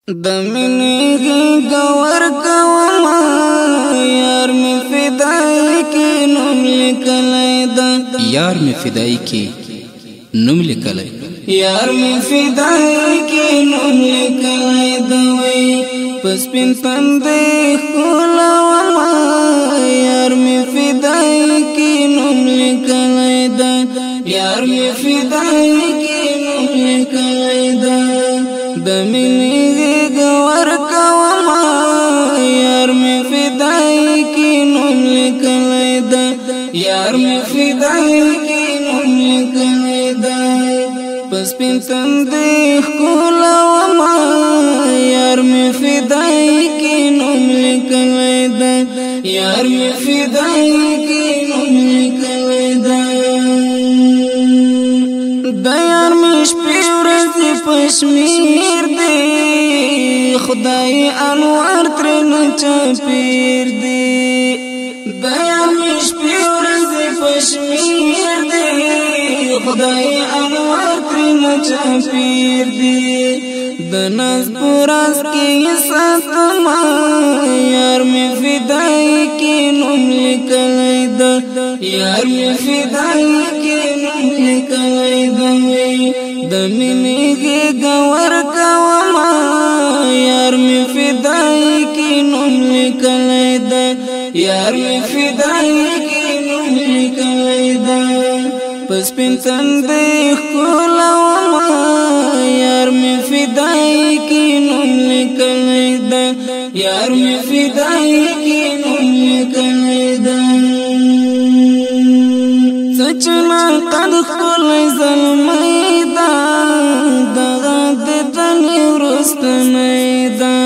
د مینې غور کوما یار می فدای کی نوم لیکلای دا یار می فدای کی نوم لیکلای یار می فدای کی نوم لیکلای دا وای پس پین تندې کولا یار می فدای کی نوم لیکلای دا یار می فدای کی نوم لیکلای دا د مینې غور کوما یار می فدای کی نوم لیکلای دا یار می فدای کی نوم لیکلای دا پس پین تندې کولا یار می فدای کی نوم لیکلای دا یار می فدای کی نوم لیکلای دا د یار می شپې ورځې پشمیر دی خدای انوار ترنه چاپیر دی د یار می شپې ورځې پشمیر دی خدای انوار ترنه چاپیر دی د ناز پراس کې ساتما یار می فدای کی نوم لیکلای دا یار می فدای کی نوم لیکلای دا د مینې غور کوما یار می فدای کی نوم لیکلای دا یار می فدای کی نوم لیکلای دا پس پین تندې کولا یار می فدای کی نوم لیکلای دا یار می فدای کی نوم لیکلای دا سچنا قد خپل زلمی دا دغه د تنې ورستنی دا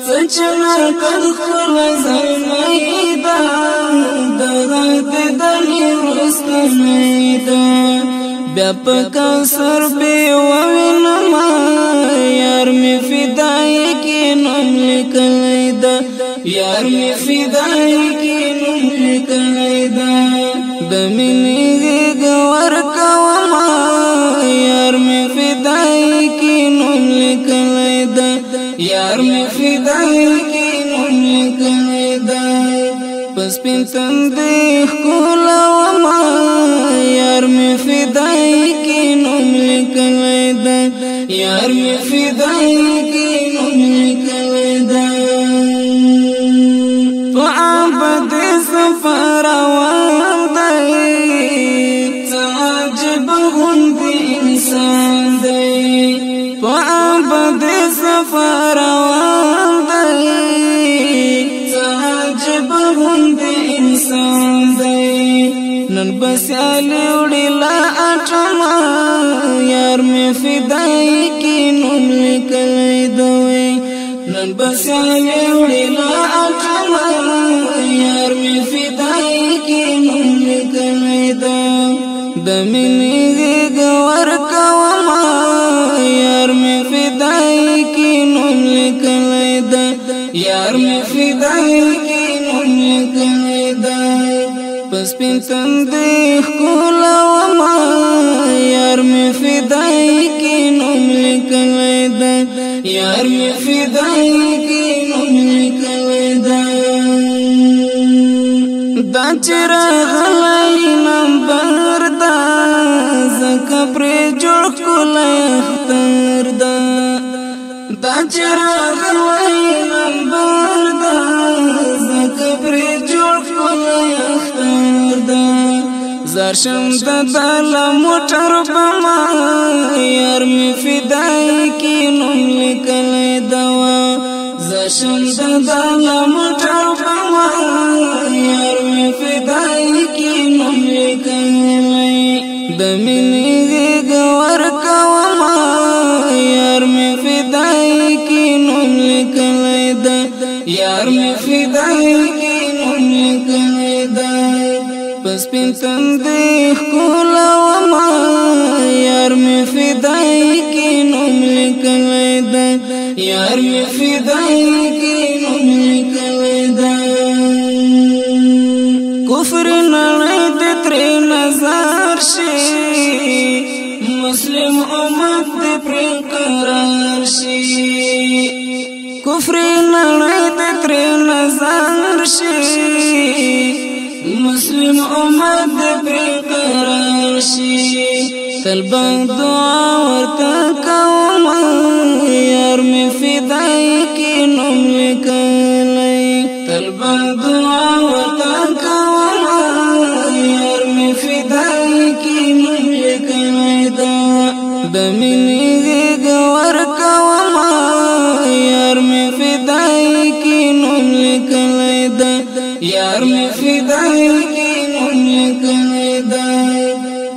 سچنا قد خپل زلمی دا دغه د تنې ورستنی دا بیا پکا سر بی ووینما یار می فدای کی نوم لیکلای دا یار می فدای کی نوم لیکلای دا د مینې غور کوما یار می فدای کی نوم لیکلای دا یار می فدای کی نوم لیکلای دا پس پین تندې کولا یار می فدای کی نوم لیکلای دا یار می فدای کی نوم لیکلای دا تو عبد سفر وای تعجب غند انسان دی تو عبد سفر وای تعجب غند انسان دی نن بس علی وړي لا اټما یار می فدای کی نوم لیکلای دوی نن بس علی وړي لا اټما یار می فدای کی نوم لیکلای دا د مینې غور کوما یار می فدای کی نوم لیکلای دا یار می فدای کی نوم لیکلای دا پس پین تندې کولا یار می فدای کی نوم لیکلای دا یار می فدای کی نوم لیکلای دا دا چرغلای نمبر دا زکه پر جوړ کولای اختر دا دا چرغلای نمبر دا زکه پر جوړ کولای اختر دا زرشم د دل موټر بما یار می فدای کی نوم لیکلای دا زرشم د دل موټر بما یار می فدای کی نوم لیکلای د مینې غور کوما یار می فدای کی نوم لیکلای دا یار می فدای کی نوم لیکلای دا پس پین تندې کولا یار می فدای کی نوم لیکلای دا یار می فدای کی نوم لیکلای دا کفر نړۍ د تر نظر شي مسلم امت د پر قرار شي کفر نړۍ د ترې نظر شي مسلم امت پرې قرار شي تل به دعا ورته کوم یار مې فدای کې نوم لیکلی تل به دعا ورته کوم یار مې فدای کې نوم لیکلی دا د مینې غېږ ورکوم یار مې فدای کې نوم لیکلی دا یار مې فدای کې نوم لیکلی دا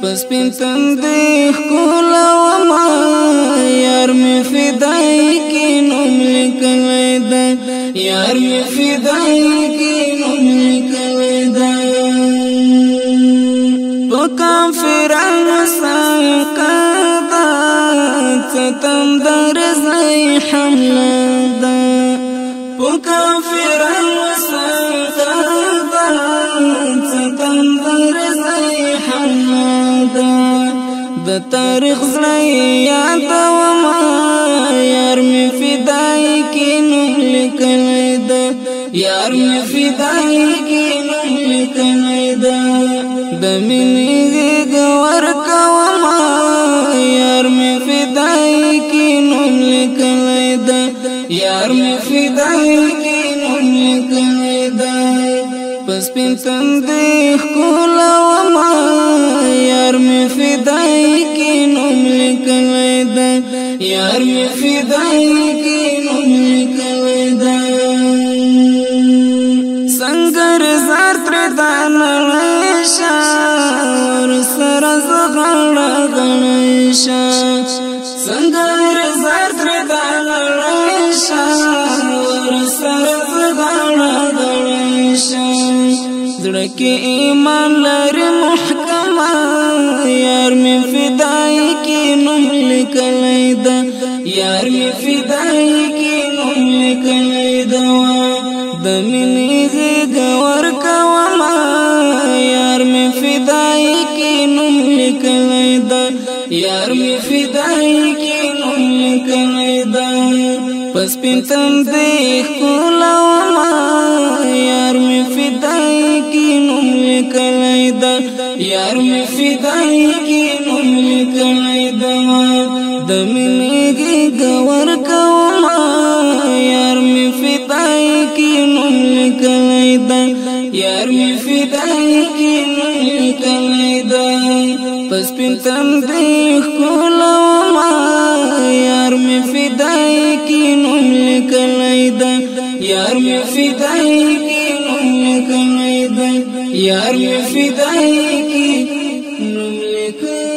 پس پین تندې ښکلوم یار مې فدای کې نوم لیکلی دا یار مې فدای کې نوم لیکلی دا په کافرانو سنقدا ستم در ځای حمله ده په کافرانو سنقدا ستم در ځای حمله ده د تاریخ زړه یادوم یار مې فدای کې نوم لیکلی ده یار مې فدای کې نوم لیکلی ده د مینې غېږ ورکوم یار مې فدای کې نوم لیکلی ده یار مې فدای کې نوم لیکلی ده پس پین تندې ښکلوم یار مې فدای کې نوم لیکلی ده یار مې فدای کې نوم لیکلی ده سنگر زار تر دا نړۍ شه ورسره زه غاړه غړۍ شه سنگر زار تر دا نړۍ شه ورسره زه غاړه غړۍ شه زړه کې ایمان لري محکمه یار مې فدای کې نوم لیکلی ده یار مې فدای کې نوم لیکلی ده د مینې غېږ ورکوم یار مې فدای کې نوم لیکلی ده یار مې فدای کې نوم لیکلی ده پس پین تندې ښکلوم یار مې فدای کې نوم لیکلی ده یار مې فدای کې نوم لیکلی ده د مینې غېږ ورکوم یار مې فدای کې نوم لیکلی ده یار مې فدای کې نوم لیکلی ده پس پین تندې ښکلوم یار مې فدای کې نوم لیکلی ده یار مې فدای کې نوم لیکلی ده یار مې فدای کې نوم لیکلی